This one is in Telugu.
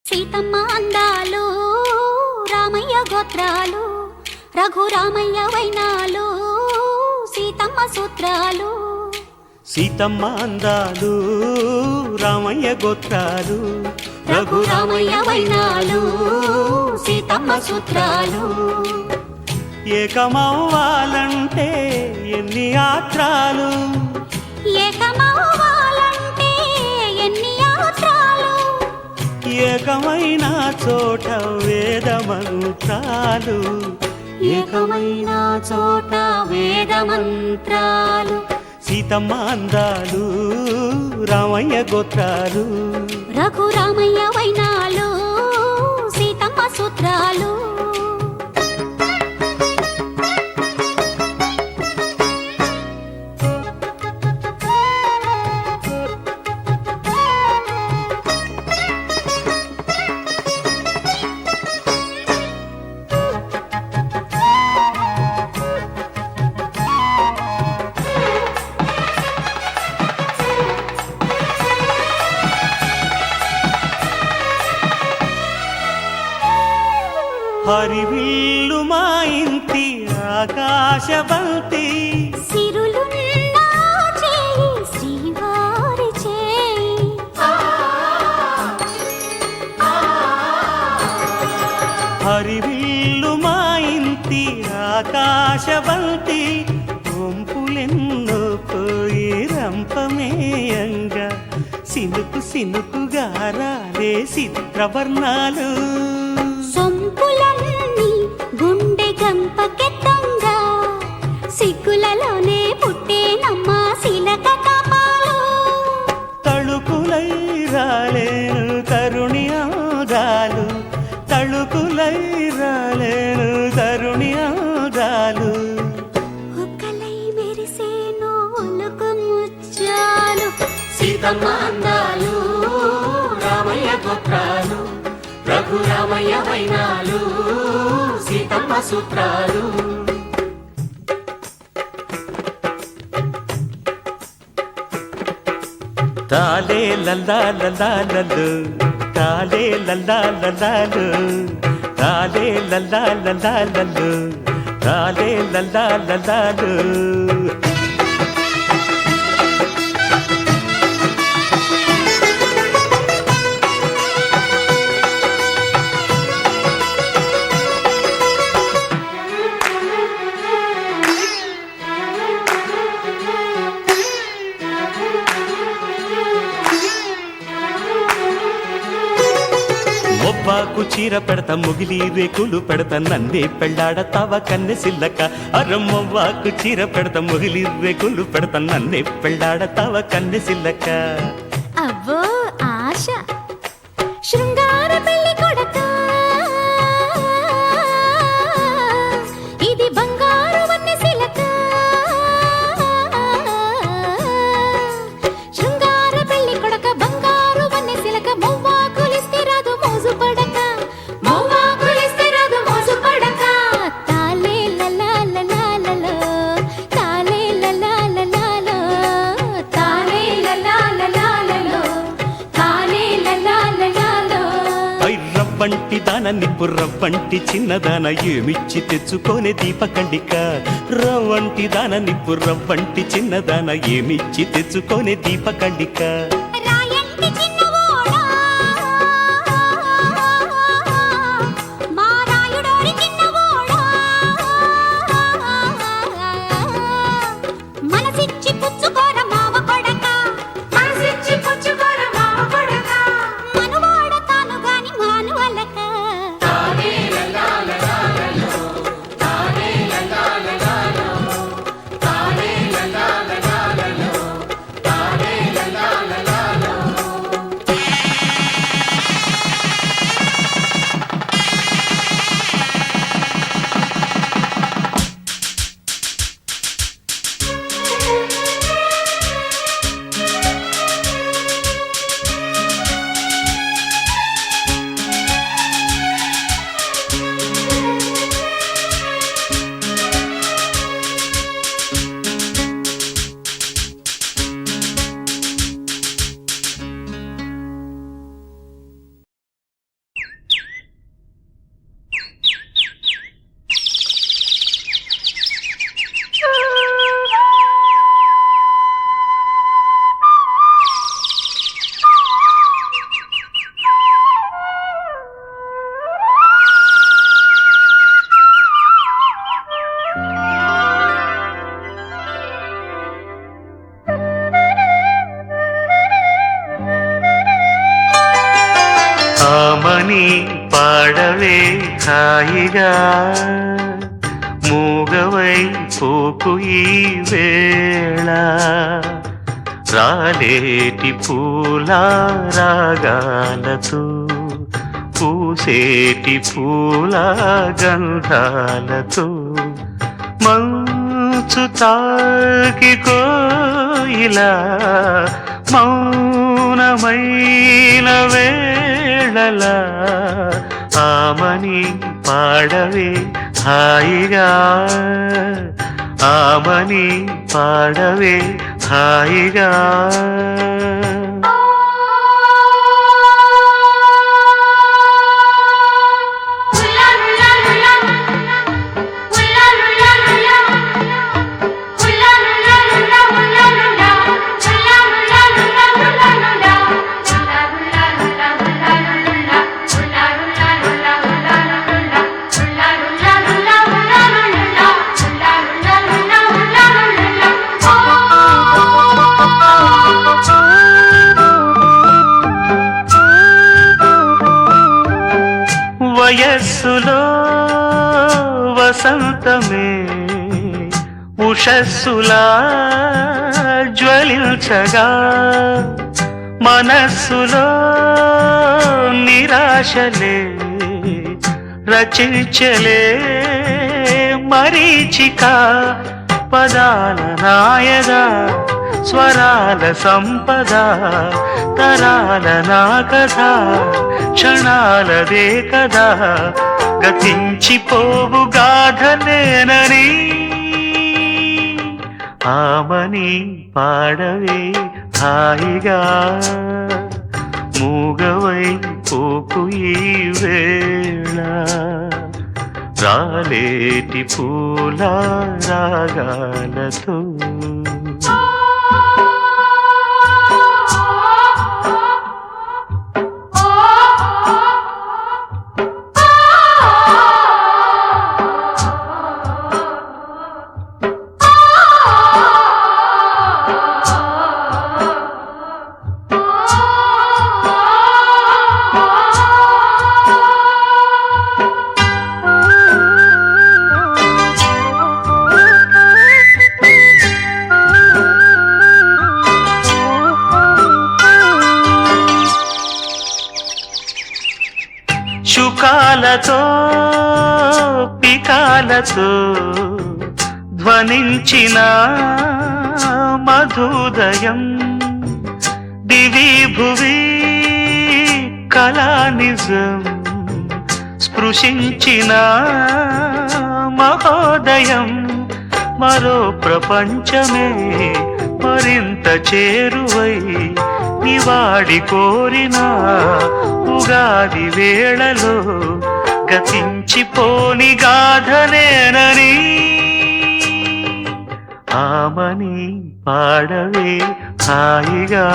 సీతమ్మ అందాలు రామయ్య గోత్రాలు రఘురామయ్య వైనాలు సీతమ్మ సూత్రాలు. సీతమ్మ అందాలు రామయ్య గోత్రాలు రఘురామయ్య వైనాలు సీతమ్మ సూత్రాలు. ఏకమవ్వాలంటే ఎన్ని యాత్రాలు, ఏకమవ్వాలంటే ఎన్ని యాత్రాలు, ఏకమైన చోట వేద మంత్రాలు, ఏకమైన చోట వేద మంత్రాలు. సీతమ్మ అందాలు రామయ్య గోత్రాలు రఘురామయ్య వైనాలు సీతమ్మ సూత్రాలు. హరివిల్లు మా ఇంటి ఆకాశబంతి, సిరులున్న చేయి శ్రీవారి చేయి, హరివిల్లు మా ఇంటి ఆకాశబంతి, వంపులెన్నో పోయి రంపమేయంగా సినుకు సినుకుగా రాలే చిత్రవర్ణాలు. సొంపులన్నీ గుండె గంపకెత్తంగా సిగ్గులలోనే పుట్టేనమ్మ శిలక కపాలు. తళుకులై రాలేను తరుణి ఆగాలు, తళుకులై రాలేను తరుణి ఆగాలు. ఒక్కలై మెరిసేను ఒలుకు ముచ్చాలు. సీతమ్మ అందాలు రామయ్య గోత్రాలు రఘురామయ్య వైనాలు సీతమ్మ సూత్రాలు. తాలే లల్లా లల్లాలలు, తాలే లల్లా లల్లాలు, తాలే లల్లా లల్లాలలు, తాలే లల్లా లల్లాలు. మొవ్వాకు చీర పెడతా ముగిలి రేకులు పెడతా నందే పెళ్ళాడతావ కన్నె సిల్లక. అరమ్మవ్వాకు చీర పెడతా ముగిలి రేకులు పెడతా నన్నే పెళ్ళాడతావ కన్నె సిల్లక. అవ్వో ఆశ శృంగార పెళ్లి కొడక, ఇది బంగారు వన్నె సిలక. శృంగార పెళ్లి కొడక బంగారు వన్నె సిలక, మొవ్వాకులిస్తే రాదు మోజు పడక, మొవ్వాకులిస్తే రాదు మోజు పడక. తాలే లలా లలాలలో, తాలే లలా లలాలో, తాలే లలా లలాలలో, తాలే లలా లలాలో. రవ్వంటి దాన నిప్పు రవ్వంటి చిన్నదాన ఏమిచ్చి తెచ్చుకోనే దీపకండిక. రవ్వంటి దాన నిప్పు రవ్వంటి చిన్నదాన ఏమిచ్చి తెచ్చుకోనే దీపకండిక. రాయంటి చిన్నవోడా మా రాయుడోరి చిన్నవోడా, మనసిచ్చి పుచ్చుకోర మావ కొడక, మనసిచ్చి పుచ్చుకోర మావ కొడక. మనువాడ తాను గాని మానువలక. తానే ఆమని పాడవే హాయిగా మూగవై పోకు ఈ వేళ రాలేటి పూల రాగాలతో పూసేటి పూల గంధాలతో మంచు తాకి కోయిలా మౌనమైన వేళలా ఆమని పాడవే హాయిగా ఆమని పాడవే హాయిగా వయస్సులో వసంతమే ఉషస్సులా జ్వలించగా మనస్సులో నిరాశలే రచించలే మరీచిక పదాల నాయగా స్వరాల సంపద తరాల నా కథ క్షణాలదే కదా గతించిపోవు గాథనేనని ఆమని పాడవే హాయిగా మూగవై పోకు ఈ వేళ రాలేటి పూల రాగాలతో శుకాలతో పికాలతో ధ్వనించిన మధుదయం దివి భువి కళానిజం స్పృశించిన మహోదయం మరో ప్రపంచమే మరింత చేరువై నివాడి కోరిన ఉగాది వేళలో గతించిపోని గాథనేనని ఆమని పాడవే హాయిగా